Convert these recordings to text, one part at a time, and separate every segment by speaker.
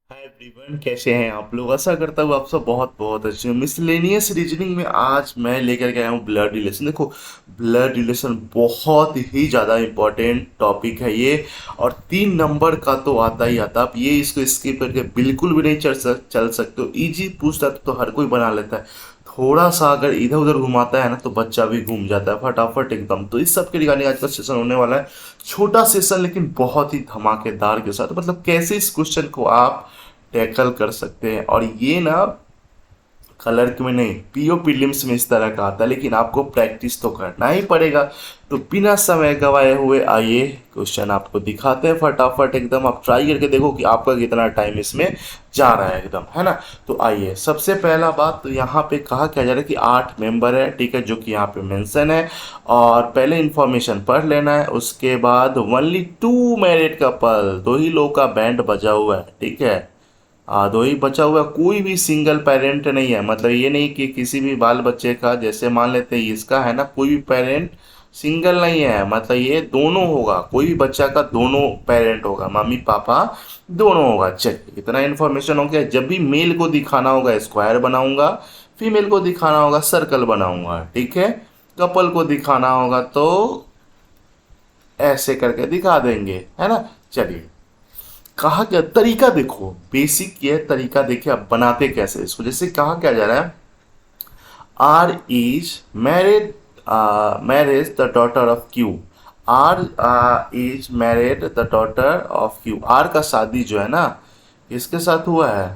Speaker 1: Hi everyone, कैसे हैं आप लोग। आशा करता हूँ आप सब बहुत बहुत अच्छे हैं। मिसलेनियस रीजनिंग में आज मैं लेकर के आया हूँ ब्लड रिलेशन। देखो, ब्लड रिलेशन बहुत ही ज़्यादा इम्पोर्टेंट टॉपिक है ये, और 3 नंबर का तो आता ही आता। आप ये इसको स्किप करके बिल्कुल भी नहीं चल सकते हो। इजी पूछता है तो हर कोई बना लेता है, थोड़ा सा अगर इधर उधर घुमाता है ना तो बच्चा भी घूम जाता है फटाफट एकदम। तो इस सब के रिगार्डिंग आज का सेशन होने वाला है। छोटा सेशन लेकिन बहुत ही धमाकेदार के साथ, मतलब कैसे इस क्वेश्चन को आप टैकल कर सकते हैं। और ये ना क्लर्क में नहीं, पीओ प्रीलिम्स में इस तरह का आता है, लेकिन आपको प्रैक्टिस तो करना ही पड़ेगा। तो बिना समय गवाए हुए आइए क्वेश्चन आपको दिखाते हैं फटाफट एकदम। आप ट्राई करके देखो कि आपका कितना टाइम इसमें जा रहा है एकदम, है ना। तो आइए, सबसे पहला बात तो यहाँ पे कहा क्या जा रहा है कि 8 मेंबर है, ठीक है, जो कि यहाँ पे मेंशन है। और पहले इन्फॉर्मेशन पढ़ लेना है, उसके बाद ओनली 2 मैरिड कपल, दो ही लोग का बैंड बजा हुआ है, ठीक है। दो ही बचा हुआ, कोई भी सिंगल पेरेंट नहीं है। मतलब ये नहीं कि किसी भी बाल बच्चे का, जैसे मान लेते हैं इसका है ना, कोई भी पेरेंट सिंगल नहीं है। मतलब ये दोनों होगा, कोई भी बच्चा का दोनों पेरेंट होगा, मम्मी पापा दोनों होगा। चलिए, इतना इन्फॉर्मेशन हो गया। जब भी मेल को दिखाना होगा स्क्वायर बनाऊंगा, फीमेल को दिखाना होगा सर्कल बनाऊंगा, ठीक है। कपल को दिखाना होगा तो ऐसे करके दिखा देंगे, है ना। चलिए, कहा क्या तरीका देखो, बेसिक ये तरीका देखिए आप बनाते कैसे इसको। जैसे कहा क्या जा रहा है, R is married, marriage the daughter of Q. R is married the daughter of Q. R का शादी जो है ना, इसके साथ हुआ है,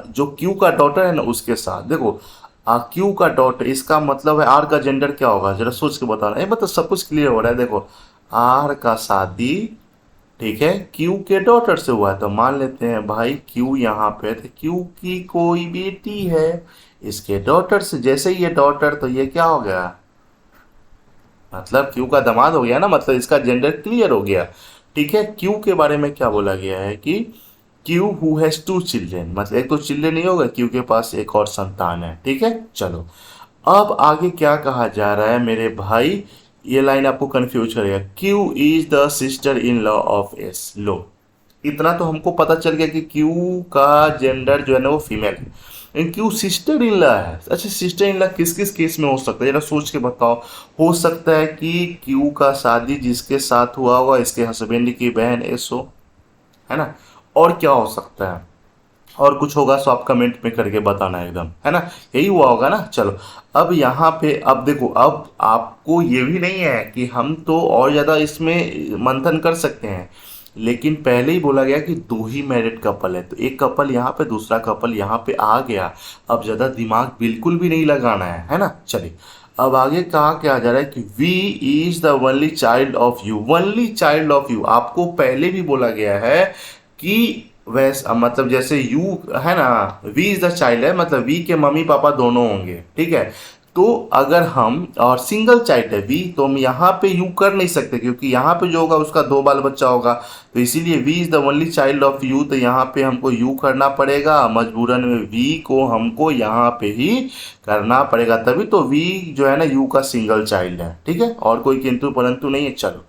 Speaker 1: जो क्यू का डॉटर है ना उसके साथ। देखो, क्यू का डॉटर, इसका मतलब है आर का जेंडर क्या होगा, जरा सोच के बताना। ये मतलब सब कुछ क्लियर हो रहा है। देखो, आर का शादी, ठीक है, क्यू के डॉटर से हुआ है, तो मान लेते हैं भाई क्यू यहाँ पे, तो क्यू की कोई बेटी है इसके डॉटर से। जैसे ही ये डॉटर, तो ये क्या हो गया, मतलब क्यू का दामाद हो गया ना, मतलब इसका जेंडर क्लियर हो गया। ठीक है, क्यू के बारे में क्या बोला गया है कि क्यू हु हैज 2 चिल्ड्रेन, मतलब एक तो चिल्ड्रेन नहीं होगा, क्यू के पास एक और संतान है, ठीक है। चलो, अब आगे क्या कहा जा रहा है मेरे भाई, ये लाइन आपको कंफ्यूज करेगा। Q is the sister in law of S. लो, इतना तो हमको पता चल गया कि क्यू का जेंडर जो है ना वो फीमेल है, लेकिन क्यू सिस्टर इन लॉ है। अच्छा, सिस्टर इन लॉ किस किस केस में हो सकता है, जरा सोच के बताओ। हो सकता है कि क्यू का शादी जिसके साथ हुआ होगा इसके हस्बैंड की बहन एस हो, है ना। और क्या हो सकता है, और कुछ होगा तो आप कमेंट में करके बताना एकदम, है ना। यही हुआ होगा ना। चलो, अब यहाँ पे अब देखो, अब आपको ये भी नहीं है कि हम तो और ज़्यादा इसमें मंथन कर सकते हैं, लेकिन पहले ही बोला गया कि दो ही मैरिड कपल है, तो एक कपल यहाँ पे दूसरा कपल यहाँ पे आ गया। अब ज़्यादा दिमाग बिल्कुल भी नहीं लगाना है ना। चलिए, अब आगे कहा क्या जा रहा है कि V is the only child of U. Only child of U आपको पहले भी बोला गया है कि वैसे, मतलब जैसे यू है ना, वी इज द चाइल्ड है, मतलब वी के मम्मी पापा दोनों होंगे, ठीक है। तो अगर हम, और सिंगल चाइल्ड है वी, तो हम यहाँ पे यू कर नहीं सकते, क्योंकि यहाँ पे जो होगा उसका 2 बाल बच्चा होगा। तो इसीलिए V is the only child of U, तो यहाँ पे हमको यू करना पड़ेगा मजबूरन में, वी को हमको यहाँ पे ही करना पड़ेगा, तभी तो वी जो है ना यू का सिंगल चाइल्ड है, ठीक है, और कोई किंतु परंतु नहीं है। चलो,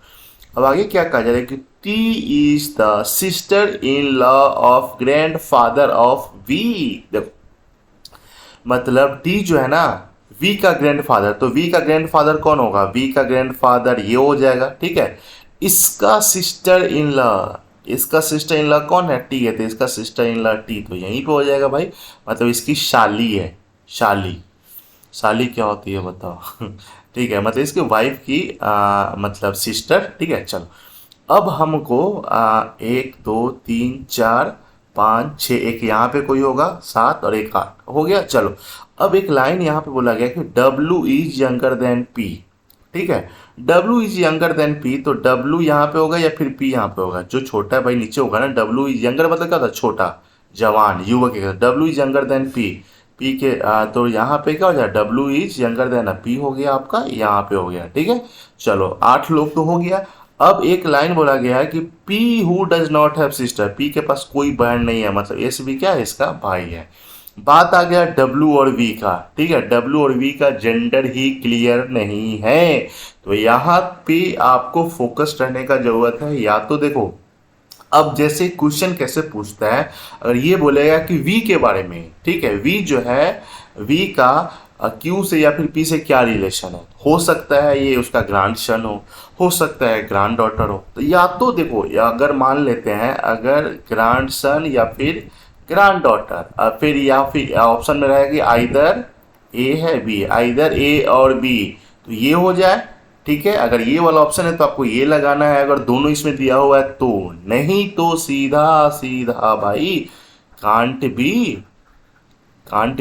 Speaker 1: अब आगे क्या कहा जा रहा है कि T is the sister in law of grandfather of V. देखो, मतलब टी जो है ना वी का ग्रैंड फादर, तो वी का ग्रैंड फादर कौन होगा, वी का ग्रैंड फादर ये हो जाएगा, ठीक है। इसका सिस्टर इन लॉ, इसका सिस्टर इन लॉ कौन है, टी है, तो इसका सिस्टर इन लॉ टी तो यहीं पे हो जाएगा भाई। मतलब इसकी शाली है, शाली। साली क्या होती है बताओ ठीक है, मतलब इसकी वाइफ की मतलब सिस्टर, ठीक है। चलो, अब हमको 1 2 3 4 5 6, एक यहाँ पे कोई होगा 7 और एक 8 हो गया। चलो, अब एक लाइन यहाँ पे बोला गया कि W is younger than P, ठीक है। W is younger than P, तो W यहाँ पे होगा या फिर P यहाँ पे होगा, जो छोटा है भाई नीचे होगा ना। W इज यंगर मतलब क्या होता है, छोटा, जवान, युवक। W is younger than P, P के तो यहाँ पे क्या हो जाए, W is younger than P हो गया आपका, यहाँ पे हो गया, ठीक है। चलो, 8 लोग तो हो गया। अब एक लाइन बोला गया है कि P who does not have sister, P के पास कोई बहन नहीं है, मतलब एस भी क्या है, इसका भाई है। बात आ गया डब्ल्यू और वी का, ठीक है। डब्ल्यू और वी का जेंडर ही क्लियर नहीं है, तो यहाँ पे आपको फोकस रहने का जरूरत है। या तो देखो, अब जैसे क्वेश्चन कैसे पूछता है, अगर ये बोलेगा कि वी के बारे में, ठीक है, वी जो है, वी का क्यू से या फिर पी से क्या रिलेशन है, हो सकता है ये उसका ग्रैंड सन हो सकता है ग्रैंड डॉटर हो। तो या तो देखो, या अगर मान लेते हैं अगर ग्रैंड सन या फिर ग्रैंड डॉटर, फिर या फिर ऑप्शन में रहेगी आइदर ए है बी, आइदर ए और बी, तो ये हो जाए। ठीक है, अगर ये वाला ऑप्शन है तो आपको ये लगाना है, अगर दोनों इसमें दिया हुआ है तो, नहीं तो सीधा सीधा भाई कांट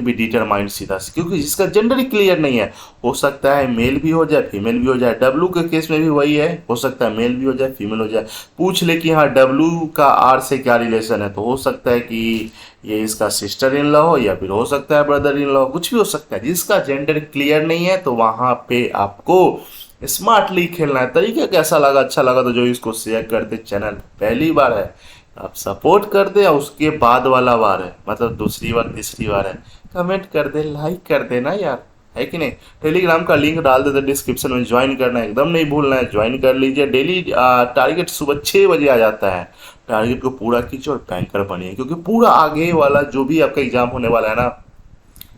Speaker 1: बी डिटरमाइंड सीधा से, क्योंकि जिसका जेंडर ही क्लियर नहीं है। हो सकता है मेल भी हो जाए फीमेल भी हो जाए, डब्लू के केस में भी वही है, हो सकता है मेल भी हो जाए फीमेल हो जाए। पूछ ले कि हाँ डब्लू का आर से क्या रिलेशन है, तो हो सकता है कि ये इसका सिस्टर इन लॉ हो, या फिर हो सकता है ब्रदर इन लॉ, कुछ भी हो सकता है। जिसका जेंडर क्लियर नहीं है तो वहां पे आपको स्मार्टली खेलना है। तरीका कैसा लगा, अच्छा लगा तो जो इसको शेयर कर दे, चैनल पहली बार है आप सपोर्ट कर दे, और उसके बाद वाला बार है मतलब दूसरी बार तीसरी बार है, कमेंट कर दे, लाइक कर देना यार, है कि नहीं। टेलीग्राम का लिंक डाल देते डिस्क्रिप्शन में, ज्वाइन करना एकदम नहीं भूलना है, ज्वाइन कर लीजिए। डेली टारगेट सुबह 6 बजे आ जाता है, टारगेट को पूरा कीजिए और बैंकर बनिए, क्योंकि पूरा आगे वाला जो भी आपका एग्जाम होने वाला है ना,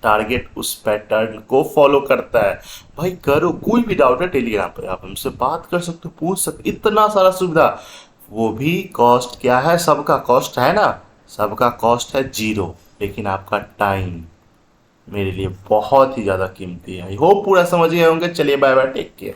Speaker 1: टारगेट उस पैटर्न को फॉलो करता है। भाई करो, कोई भी डाउट है टेलीग्राम पे आप हमसे बात कर सकते हो, पूछ सकते, इतना सारा सुविधा। वो भी कॉस्ट क्या है, सबका कॉस्ट है ना, सबका कॉस्ट है 0, लेकिन आपका टाइम मेरे लिए बहुत ही ज़्यादा कीमती है। आई होप पूरा समझ गए होंगे। चलिए बाय बाय, टेक केयर।